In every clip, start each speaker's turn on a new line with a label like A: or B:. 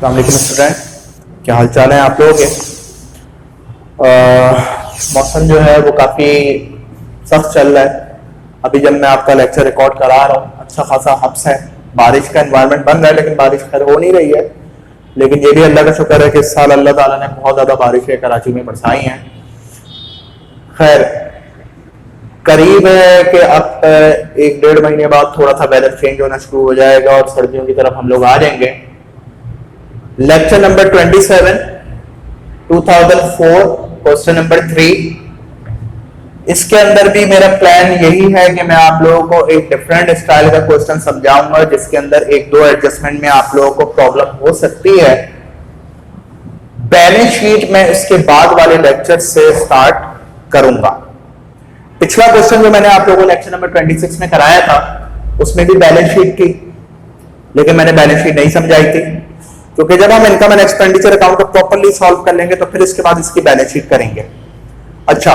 A: अस्सलाम वालेकुम स्टूडेंट, क्या हाल चाल है आप लोगों के। मौसम जो है वो काफ़ी सख्त चल रहा है। अभी जब मैं आपका लेक्चर रिकॉर्ड करा रहा हूँ अच्छा खासा हब्स है, बारिश का एनवायरनमेंट बन रहा है, लेकिन बारिश खैर हो नहीं रही है। लेकिन ये भी अल्लाह का शुक्र है कि इस साल अल्लाह ताला ने बहुत ज़्यादा बारिशें कराची में बरसाई हैं। खैर करीब है कि अब 1-1.5 महीने बाद थोड़ा सा वेदर चेंज होना शुरू हो जाएगा और सर्दियों की तरफ हम लोग आ जाएंगे। Lecture number 27 2004 question number 3। इसके अंदर भी मेरा प्लान यही है कि मैं आप लोगों को एक डिफरेंट स्टाइल का क्वेश्चन समझाऊंगा जिसके अंदर 1-2 एडजस्टमेंट में आप लोगों को प्रॉब्लम हो सकती है। बैलेंस शीट में इसके बाद वाले लेक्चर से स्टार्ट करूंगा। पिछला क्वेश्चन जो मैंने आप लोगों को लेक्चर नंबर 26 में कराया था उसमें भी बैलेंस शीट थी, लेकिन मैंने बैलेंस शीट नहीं समझाई थी, क्योंकि जब हम इनकम एंड एक्सपेंडिचर अकाउंट को प्रॉपर्ली सॉल्व कर लेंगे तो फिर इसके बाद इसकी बैलेंस शीट करेंगे। अच्छा,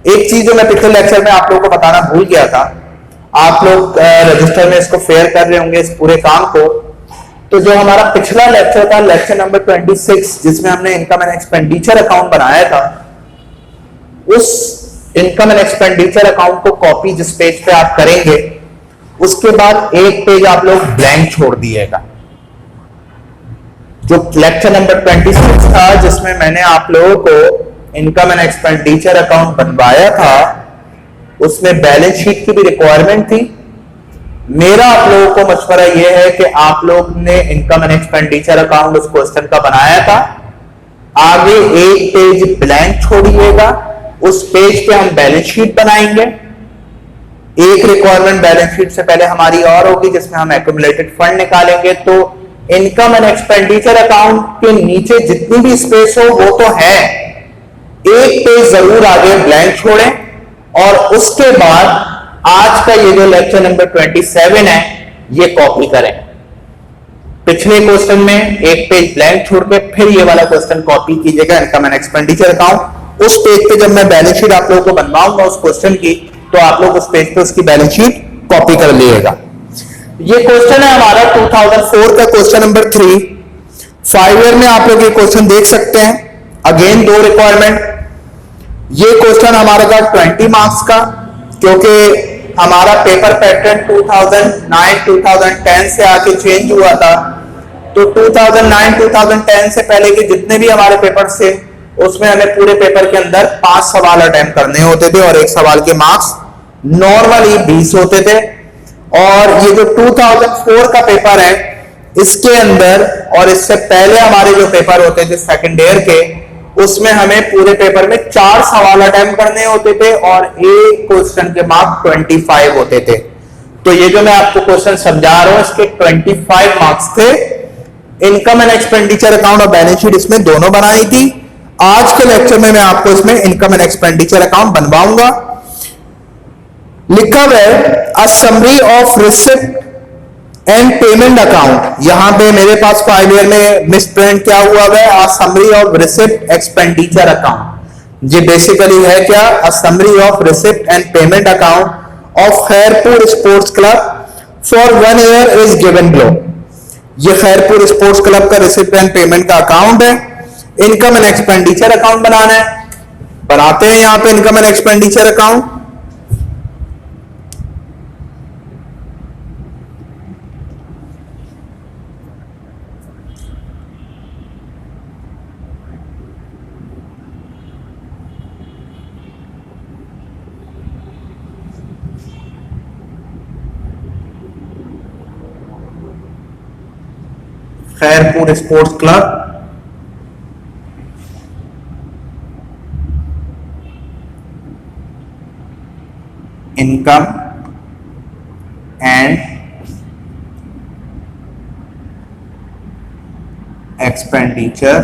A: एक चीज जो मैं पिछले लेक्चर में आप लोगों को बताना भूल गया था, आप लोग रजिस्टर में इसको फेयर कर रहे होंगे इस पूरे काम को। तो जो हमारा पिछला लेक्चर था, लेक्चर नंबर 26, जिसमें हमने इनकम एंड एक्सपेंडिचर अकाउंट बनाया था, उस इनकम एंड एक्सपेंडिचर अकाउंट को कॉपी जिस पेज पे आप करेंगे उसके बाद एक पेज आप लोग ब्लैंक छोड़ दिएगा। जो लेक्चर नंबर 26 था जिसमें मैंने आप लोगों को इनकम एंड एक्सपेंडिचर अकाउंट बनवाया था, उसमें बैलेंस शीट की भी रिक्वायरमेंट थी। मेरा आप लोगों को मशवरा यह है कि आप लोग ने इनकम एंड एक्सपेंडिचर अकाउंट उस क्वेश्चन का बनाया था, आगे एक पेज ब्लैंक छोड़िएगा, उस पेज पे हम बैलेंस शीट बनाएंगे। एक रिक्वायरमेंट बैलेंस शीट से पहले हमारी और होगी जिसमें हम एक्यूमुलेटेड फंड निकालेंगे। तो इनकम एंड एक्सपेंडिचर अकाउंट के नीचे जितनी भी स्पेस हो वो तो है, एक पेज जरूर आगे ब्लैंक छोड़ें और उसके बाद आज का ये जो लेक्चर नंबर 27 है ये कॉपी करें। पिछले क्वेश्चन में एक पेज ब्लैंक छोड़ के फिर ये वाला क्वेश्चन कॉपी कीजिएगा, इनकम एंड एक्सपेंडिचर अकाउंट। उस पेज पे जब मैं बैलेंस शीट आप लोगों को बनवाऊंगा उस क्वेश्चन की, तो आप लोग उस पेज पे उसकी बैलेंस शीट कॉपी कर लीजिएगा। ये क्वेश्चन है हमारा 2004 का क्वेश्चन नंबर 3। 5 ईयर में आप लोग ये क्वेश्चन देख सकते हैं। Again 2 requirement. ये क्वेश्चन हमारा था 20 मार्क्स का, क्योंकि हमारा पेपर पैटर्न 2009-2010 से आके चेंज हुआ था। तो 2009-2010 से पहले के जितने भी हमारे पेपर थे उसमें हमें पूरे पेपर के अंदर 5 सवाल अटेम्प्ट करने होते थे और एक सवाल के मार्क्स नॉर्मली 20 होते थे। और ये जो 2004 का पेपर है इसके अंदर और इससे पहले हमारे जो पेपर होते थे सेकंड ईयर के, उसमें हमें पूरे पेपर में 4 सवाल अटेम्प्ट करने होते थे और एक क्वेश्चन के मार्क्स 25 होते थे। तो ये जो मैं आपको क्वेश्चन समझा रहा हूं इसके 25 मार्क्स थे। इनकम एंड एक्सपेंडिचर अकाउंट और बैलेंस शीट इसमें दोनों बनाई थी। आज के लेक्चर में मैं आपको इसमें इनकम एंड एक्सपेंडिचर अकाउंट बनवाऊंगा। लिखा हुआ है a summary of receipt and payment account. यहां पे मेरे पास 5 ईयर में मिस प्रिंट क्या हुआ है, a summary of receipt expenditure account. ये बेसिकली है क्या, a summary of receipt and payment account of Khairpur sports club for 1 year is given below. ये खैरपुर स्पोर्ट्स क्लब का रिसिप्ट एंड पेमेंट का अकाउंट है। इनकम एंड एक्सपेंडिचर अकाउंट बनाना है, बनाते हैं यहां पे income and expenditure account. Khairpur sports club income and expenditure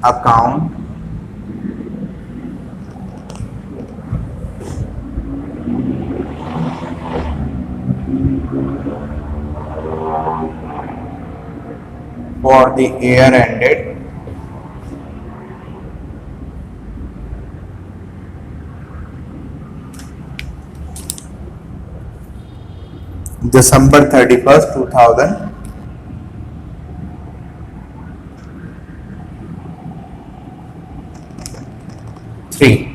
A: account for the year ended December 31st 2003।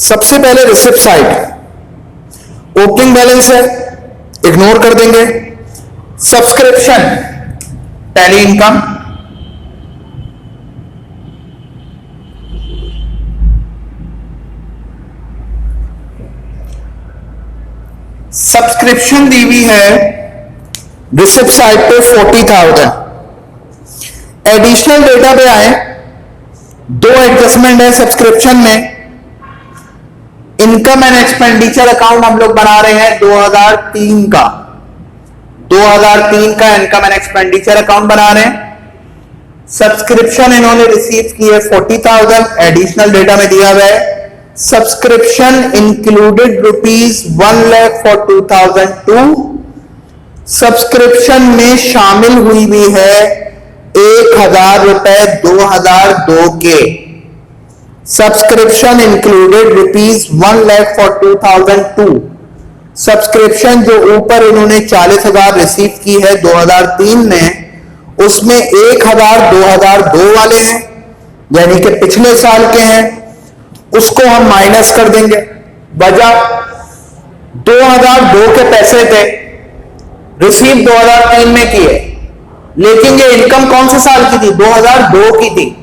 B: सबसे पहले रिसिप्ट साइड, ओपनिंग बैलेंस है, इग्नोर कर देंगे।
A: सब्सक्रिप्शन, टैली इनकम, सब्सक्रिप्शन दी हुई है
B: रिसिप्ट साइड पे 40,000। एडिशनल डेटा पे आए, दो एडजस्टमेंट है सब्सक्रिप्शन में।
A: इनकम एंड एक्सपेंडिचर अकाउंट हम लोग बना रहे हैं 2003 का, 2003 का इनकम एंड एक्सपेंडिचर अकाउंट बना रहे हैं। सब्सक्रिप्शन इन्होंने रिसीव की है 40,000, एडिशनल डेटा में दिया हुआ है subscription included ₹1 lakh for 2002। Subscription में शामिल हुई भी है 1,000 रुपए 2002 के। Subscription included ₹1 lakh for 2002। Subscription जो ऊपर इन्होंने 40,000 रिसीव की है 2003 में, उसमें 1,000 2002 वाले हैं, यानी कि पिछले साल के हैं, उसको हम माइनस कर देंगे। वजह 2002 के पैसे थे, रिसीव 2003 में किए, लेकिन ये इनकम कौन से साल की थी? 2002 की थी।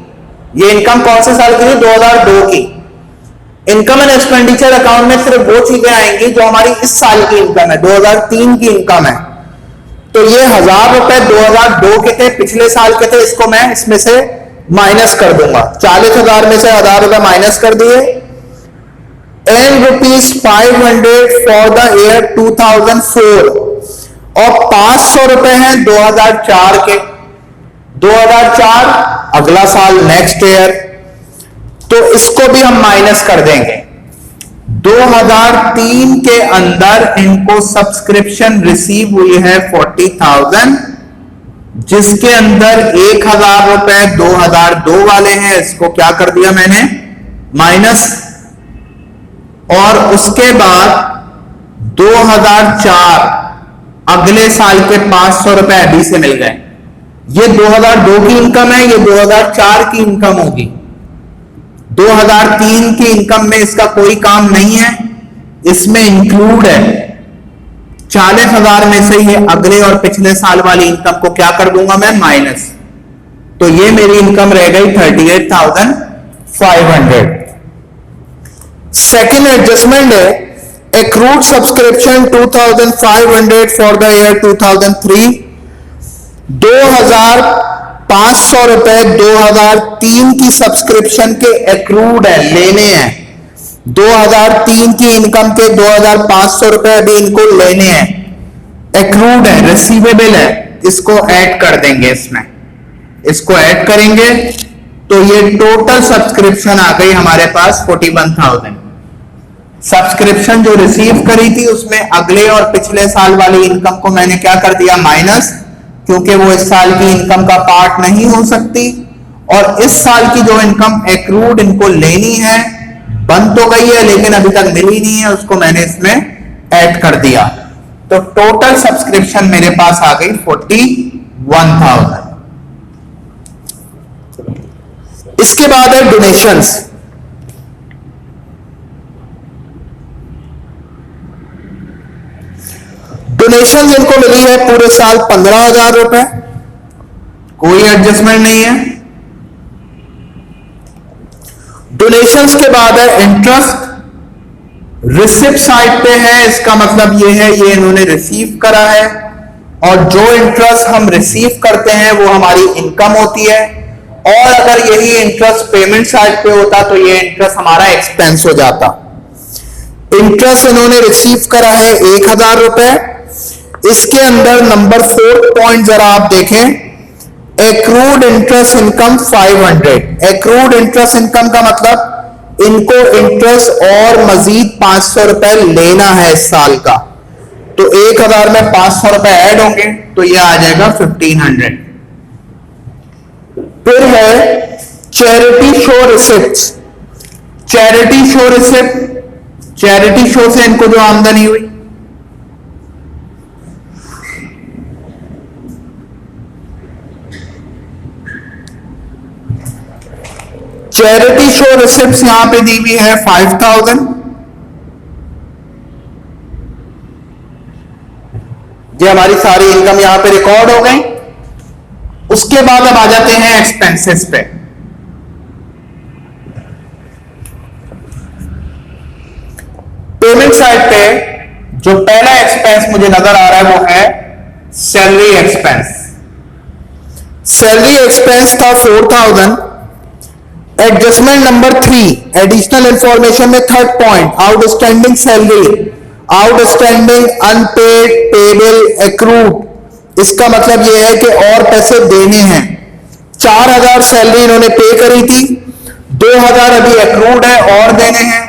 A: ये इनकम कौन से साल की थी? 2002 की। इनकम एंड एक्सपेंडिचर अकाउंट में सिर्फ वो चीजें आएंगी जो हमारी इस साल की इनकम है, 2003 की इनकम है। तो ये 1,000 रुपए 2002 के थे, पिछले साल के थे, इसको मैं इसमें से माइनस कर दूंगा। 40,000 में से 1,000 रुपए माइनस कर दिए। एंड ₹500 फॉर द ईयर 2004 और 500 रुपए हैं 2004 के। 2004 अगला साल, नेक्स्ट ईयर, तो इसको भी हम माइनस कर देंगे। 2003 के अंदर इनको सब्सक्रिप्शन रिसीव हुई है 40,000, जिसके अंदर 1,000 रुपए 2002 वाले हैं, इसको क्या कर दिया मैंने? माइनस। और उसके बाद 2004 अगले साल के 500 रुपए अभी से मिल गए। ये 2002 की इनकम है, ये 2004 की इनकम होगी। 2003 की इनकम में इसका कोई काम नहीं है, इसमें इंक्लूड है। 40,000 में से ये अगले और पिछले साल वाली इनकम को क्या कर दूंगा मैं? माइनस। तो ये मेरी इनकम रह गई 38,500।
B: सेकेंड एडजस्टमेंट है accrued subscription 2,500 for the year 2003। 2,500 रुपए 2003 की सब्सक्रिप्शन के एक्रूड है, लेने हैं। 2003 की इनकम के 2,500 रुपए अभी इनको लेने हैं, एक्रूड है, रिसीवेबल है, इसको ऐड कर देंगे। इसमें इसको ऐड करेंगे तो ये टोटल सब्सक्रिप्शन आ गई हमारे पास 41,000। सब्सक्रिप्शन जो रिसीव करी थी उसमें अगले और पिछले साल वाली इनकम को मैंने क्या कर दिया? माइनस, क्योंकि वो इस साल की इनकम का पार्ट नहीं हो सकती। और इस साल की जो इनकम एक्रूड इनको लेनी है, बन तो गई है लेकिन अभी तक मिली नहीं है, उसको मैंने इसमें ऐड कर दिया। तो टोटल सब्सक्रिप्शन मेरे पास आ गई 41,000। इसके बाद है डोनेशंस। डोनेशन इनको मिली है पूरे साल 15,000 रुपए,
A: कोई एडजस्टमेंट नहीं है।
B: डोनेशंस के बाद है इंटरेस्ट।
A: रिसिप्ट साइड पे है, इसका मतलब ये है ये इन्होंने रिसीव करा है, और जो इंटरेस्ट हम रिसीव करते हैं वो हमारी इनकम होती है। और अगर यही इंटरेस्ट पेमेंट साइड पे होता तो ये इंटरेस्ट हमारा एक्सपेंस हो जाता।
B: इंटरेस्ट इन्होंने रिसीव करा है 1,000 रुपए। इसके अंदर नंबर 4 पॉइंट जरा आप देखें, accrued interest income 500। Accrued interest income का मतलब इनको इंटरेस्ट और मजीद 500 रुपए लेना है इस साल का, तो 1000 में 500 रुपए ऐड होंगे तो ये आ जाएगा 1500। फिर है charity show receipt. Charity show receipt, charity show से इनको जो आमदनी हुई, चैरिटी शो रिसिप्ट यहां पे दी हुई है 5000। ये हमारी सारी इनकम यहां पे रिकॉर्ड हो गई। उसके बाद अब आ जाते हैं एक्सपेंसेस पे। पेमेंट साइड पे जो पहला एक्सपेंस मुझे नजर आ रहा है वो है सैलरी एक्सपेंस। सैलरी एक्सपेंस था 4000। एडजस्टमेंट नंबर 3, एडिशनल इंफॉर्मेशन में third point, outstanding salary, outstanding unpaid payable accrued. इसका मतलब यह है कि और पैसे देने हैं। 4000 सैलरी इन्होंने पे करी थी, 2000 अभी एक्रूड है और देने हैं,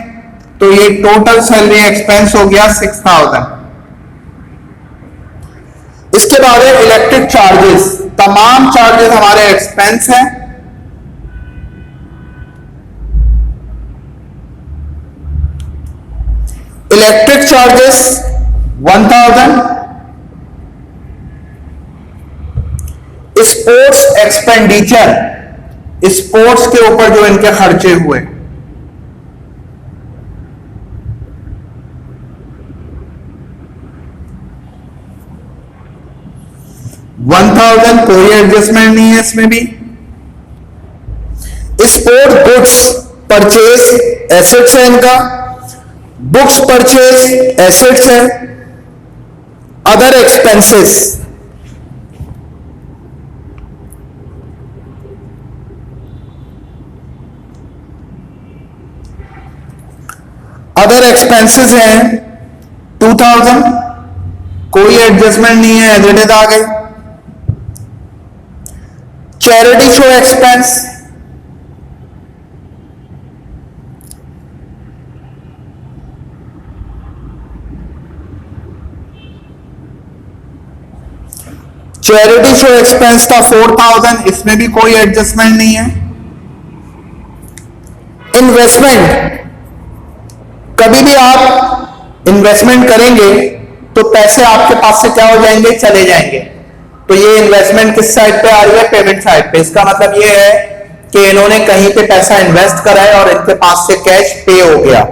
B: तो ये टोटल सैलरी एक्सपेंस हो गया 6000। इसके बाद है इलेक्ट्रिक चार्जेस। तमाम चार्जेस हमारे एक्सपेंस हैं। Electric charges 1000। Sports expenditure, sports के ऊपर जो इनके खर्चे हुए, कोई एडजस्टमेंट नहीं है इसमें भी। स्पोर्ट्स गुड्स परचेज एसेट्स है इनका, बुक्स परचेज एसेट्स है। अदर एक्सपेंसेस, अदर एक्सपेंसेस हैं 2000, कोई एडजस्टमेंट नहीं है, एज इट इज आ गए। Charity show expense, charity show expense था 4000, इसमें भी कोई एडजस्टमेंट नहीं है। इन्वेस्टमेंट, कभी भी आप इन्वेस्टमेंट करेंगे तो पैसे आपके पास से क्या हो जाएंगे, चले जाएंगे। तो ये इन्वेस्टमेंट किस साइड पे आ रही है, पेमेंट साइड पे। इसका मतलब ये है कि इन्होंने कहीं पे पैसा इन्वेस्ट करा है और इनके पास से कैश पे हो गया,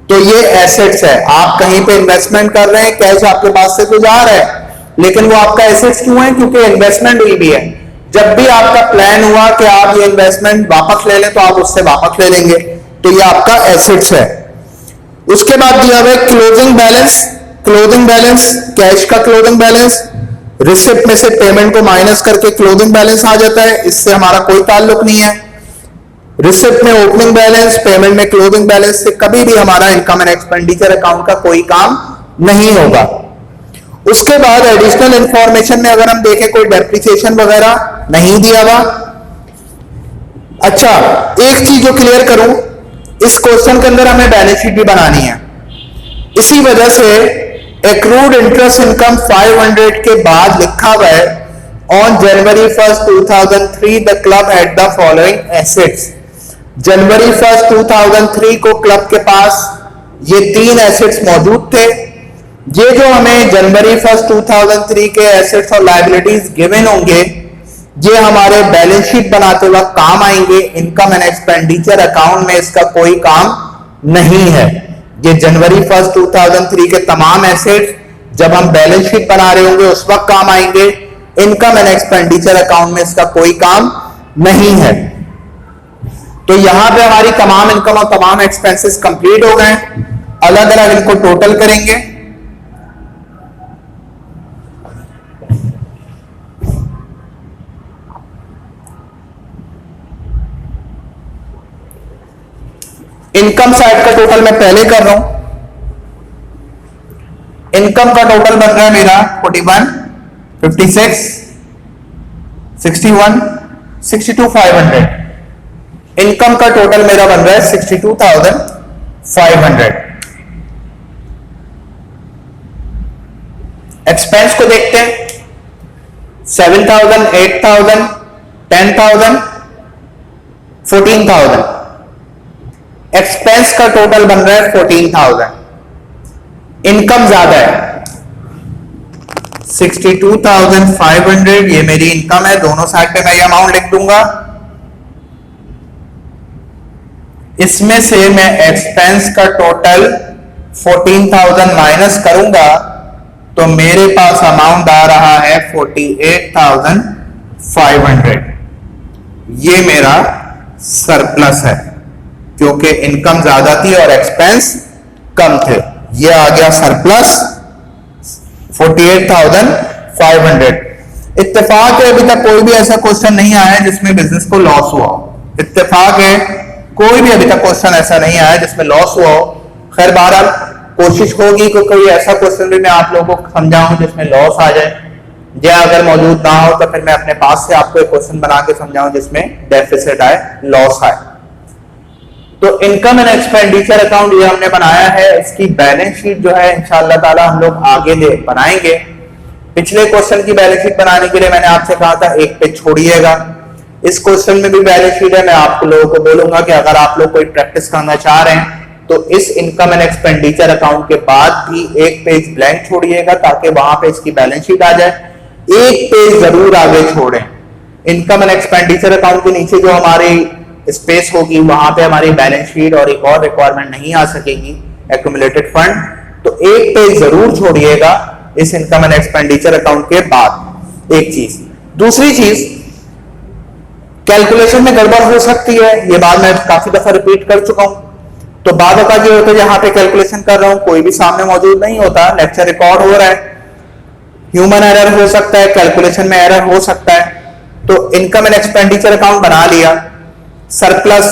B: तो ये एसेट्स है। आप कहीं पे इन्वेस्टमेंट कर रहे हैं, कैश आपके पास से तो जा रहा है, लेकिन वो आपका एसेट्स क्यों है, क्योंकि इन्वेस्टमेंट हुई भी है। जब भी आपका प्लान हुआ कि आप ये इन्वेस्टमेंट वापस ले लें तो आप उससे वापस ले लेंगे, तो ये आपका एसेट्स है। उसके बाद दिया हुआ है closing balance. Closing balance cash का क्लोजिंग बैलेंस, रिसिप्ट में से पेमेंट को माइनस करके क्लोजिंग बैलेंस आ जाता है, इससे हमारा कोई ताल्लुक नहीं है। रिसिप्ट में ओपनिंग बैलेंस, पेमेंट में क्लोजिंग बैलेंस से कभी भी हमारा इनकम एंड एक्सपेंडिचर अकाउंट का कोई काम नहीं होगा। उसके बाद एडिशनल इंफॉर्मेशन में अगर हम देखें, कोई डेप्रिसिएशन वगैरह नहीं दिया हुआ। अच्छा, एक चीज जो क्लियर करूं, इस क्वेश्चन के अंदर हमें बैलेंस शीट भी बनानी है, इसी वजह से एक्रूड इंटरेस्ट इनकम 500 के बाद लिखा हुआ है on January 1, 2003 the club had the following assets. जनवरी 1, 2003 को क्लब के पास ये 3 एसेट्स मौजूद थे। ये जो हमें जनवरी 1, 2003 के एसेट्स और लायबिलिटीज गिवन होंगे, ये हमारे बैलेंस शीट बनाते वक्त काम आएंगे। इनकम एंड एक्सपेंडिचर अकाउंट में इसका कोई काम नहीं है। ये जनवरी 1, 2003 के तमाम एसेट्स जब हम बैलेंस शीट बना रहे होंगे उस वक्त काम आएंगे। इनकम एंड एक्सपेंडिचर अकाउंट में इसका कोई काम नहीं है। तो यहां पे हमारी तमाम इनकम और तमाम एक्सपेंसेस कंप्लीट हो गए। अलग अलग इनको टोटल करेंगे। इनकम साइड का टोटल मैं पहले कर रहा हूं। इनकम का टोटल बन रहा है मेरा 41, 56,
A: 61, 62,500। इनकम का टोटल मेरा बन रहा है 62,500। एक्सपेंस को देखते हैं, 7,000, 8,000, 10,000, 14,000। एक्सपेंस का टोटल बन रहा है 14,000। इनकम ज्यादा है, 62,500 ये मेरी इनकम है। दोनों साइड पे मैं ये अमाउंट लिख दूंगा। इसमें से मैं एक्सपेंस का टोटल 14,000 माइनस करूंगा तो मेरे पास अमाउंट आ रहा है 48,500। ये मेरा सरप्लस है क्योंकि इनकम ज्यादा थी और एक्सपेंस कम थे। ये आ गया सरप्लस 48,500। इत्तेफाक है अभी तक कोई भी ऐसा क्वेश्चन नहीं आया है जिसमें बिजनेस को लॉस हुआ हो। इत्तेफाक है कोई भी अभी तक क्वेश्चन ऐसा नहीं आया जिसमें लॉस हुआ हो। खैर बहरहाल कोशिश होगी कि कोई ऐसा क्वेश्चन भी मैं आप लोगों को समझाऊं जिसमें लॉस आ जाए, या अगर मौजूद ना हो तो फिर मैं अपने पास से आपको एक क्वेश्चन बना के समझाऊं जिसमें डेफिसिट आए, लॉस आए। तो इनकम एंड एक्सपेंडिचर अकाउंट ये हमने बनाया है। इसकी बैलेंस शीट जो है इंशाअल्लाह ताला हम लोग आगे बनाएंगे। पिछले क्वेश्चन की बैलेंस शीट बनाने के लिए मैंने आपसे कहा था एक पेज छोड़िएगा। इस क्वेश्चन में भी बैलेंस शीट है। मैं आप लोगों को बोलूंगा कि अगर आप लोग कोई प्रैक्टिस करना चाह रहे हैं तो इस इनकम एंड एक्सपेंडिचर अकाउंट के बाद भी एक पेज ब्लैंक छोड़िएगा ताकि वहां पे इसकी बैलेंस शीट आ जाए। एक पेज जरूर आगे छोड़ें। इनकम एंड एक्सपेंडिचर अकाउंट के नीचे जो हमारी स्पेस होगी वहां पे हमारी बैलेंस शीट और एक और रिक्वायरमेंट नहीं आ सकेगी, एक्यूमुलेटेड फंड। तो एक पेज जरूर छोड़िएगा इस इनकम एंड एक्सपेंडिचर अकाउंट के बाद। एक चीज, दूसरी चीज, कैलकुलेशन में गड़बड़ हो सकती है। ये बात मैं काफी दफा रिपीट कर चुका हूं। तो बाद का ये होता है जहां पे कैलकुलेशन कर रहा हूं कोई भी सामने मौजूद नहीं होता, लेक्चर रिकॉर्ड हो रहा है, ह्यूमन एरर हो सकता है, कैलकुलेशन में एरर हो सकता है। तो इनकम एंड एक्सपेंडिचर अकाउंट बना लिया, सरप्लस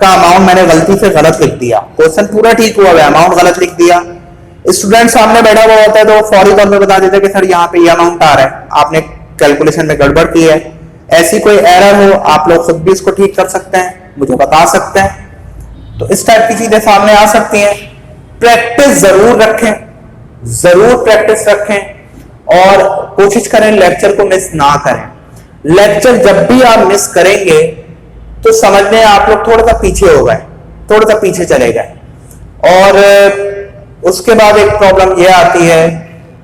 A: का अमाउंट मैंने गलती से गलत लिख दिया। क्वेश्चन पूरा ठीक हुआ है, अमाउंट गलत लिख दिया। स्टूडेंट सामने बैठा हुआ होता है तो फौरी तौर पे बता देता है कि सर यहाँ पे ये अमाउंट आ रहा है, आपने कैलकुलेशन में गड़बड़ की है। ऐसी कोई एरर हो आप लोग खुद भी इसको ठीक कर सकते हैं, मुझे बता सकते हैं। तो इस टाइप की चीजें सामने आ सकती हैं। प्रैक्टिस जरूर रखें, जरूर प्रैक्टिस रखें और कोशिश करें लेक्चर को मिस ना करें। लेक्चर जब भी आप मिस करेंगे तो समझने आप लोग थोड़ा सा पीछे हो गए, थोड़ा सा पीछे चले गए। और उसके बाद एक प्रॉब्लम यह आती है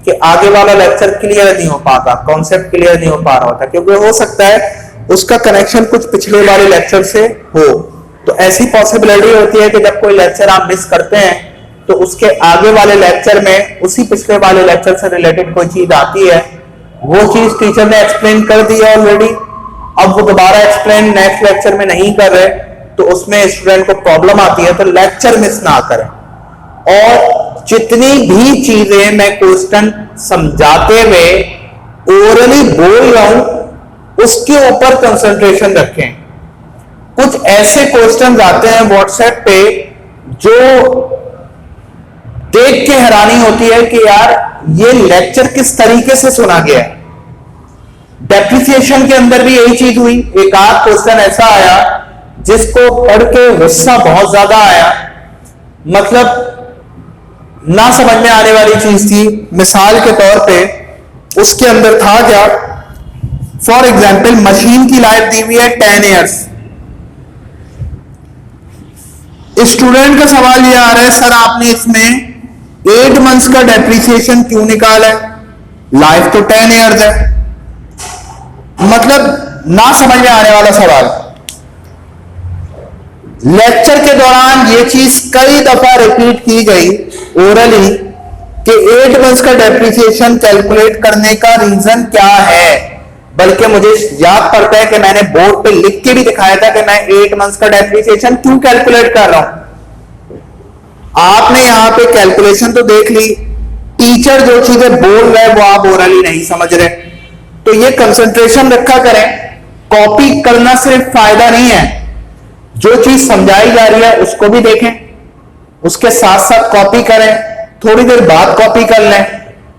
A: कि आगे वाला लेक्चर क्लियर नहीं हो पाता, कॉन्सेप्ट क्लियर नहीं हो पा रहा होता, क्योंकि हो सकता है उसका कनेक्शन कुछ पिछले वाले लेक्चर से हो। तो ऐसी पॉसिबिलिटी होती है कि जब कोई लेक्चर आप मिस करते हैं तो उसके आगे वाले लेक्चर में उसी पिछले वाले लेक्चर से रिलेटेड कोई चीज आती है, वो चीज टीचर ने एक्सप्लेन कर दी है ऑलरेडी, अब वो दोबारा एक्सप्लेन नेक्स्ट लेक्चर में नहीं कर रहे, तो उसमें स्टूडेंट को प्रॉब्लम आती है। तो लेक्चर मिस ना करें और जितनी भी चीजें मैं क्वेश्चन समझाते हुए ओरली बोल रहा हूं उसके ऊपर कंसंट्रेशन रखें। कुछ ऐसे क्वेश्चंस आते हैं व्हाट्सएप पे जो देख के हैरानी होती है कि यार ये लेक्चर किस तरीके से सुना गया है। डेप्रिसिएशन के अंदर भी यही चीज हुई। एक आध क्वेश्चन ऐसा आया जिसको पढ़ के गुस्सा बहुत ज्यादा आया, मतलब ना समझ में आने वाली चीज थी। मिसाल के तौर पे उसके अंदर था क्या, फॉर एग्जाम्पल मशीन की लाइफ दी हुई है 10 ईयर्स। स्टूडेंट का सवाल यह आ रहा है सर आपने इसमें 8 मंथ्स का डेप्रिसिएशन क्यों निकाला है, लाइफ तो 10 ईयर्स है। मतलब ना समझ में आने वाला सवाल। लेक्चर के दौरान ये चीज कई दफा रिपीट की गई ओरली कि 8 मंथ्स का डेप्रिसिएशन कैलकुलेट करने का रीजन क्या है। बल्कि मुझे याद पड़ता है कि मैंने बोर्ड पे लिख के भी दिखाया था कि मैं 8 मंथ्स का डेप्रिसिएशन क्यों कैलकुलेट कर रहा हूं। आपने यहां पे कैलकुलेशन तो देख ली, टीचर जो चीजें बोल रहे हैं वो आप ओरली नहीं समझ रहे। तो ये कंसंट्रेशन रखा करें। कॉपी करना सिर्फ फायदा नहीं है, जो चीज समझाई जा रही है उसको भी देखें, उसके साथ साथ कॉपी करें, थोड़ी देर बाद कॉपी कर लें,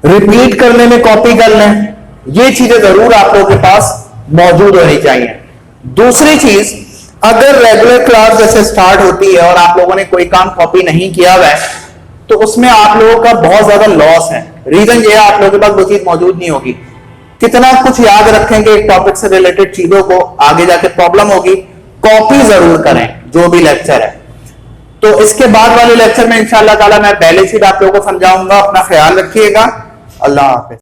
A: रिपीट करने में कॉपी कर लें। ये चीजें जरूर आप लोगों के पास मौजूद होनी चाहिए। दूसरी चीज, अगर रेगुलर क्लास जैसे स्टार्ट होती है और आप लोगों ने कोई काम कॉपी नहीं किया हुआ है तो उसमें आप लोगों का बहुत ज्यादा लॉस है। रीजन ये है, आप लोगों के पास वो चीज मौजूद नहीं होगी। कितना कुछ याद रखेंगे एक टॉपिक से रिलेटेड चीजों को, आगे जाके प्रॉब्लम होगी। कॉपी जरूर करें जो भी लेक्चर है। तो इसके बाद वाले लेक्चर में इंशाअल्लाह ताला मैं बैलेंस शीट आप लोगों को समझाऊंगा। अपना ख्याल रखिएगा। अल्लाह हाफिज।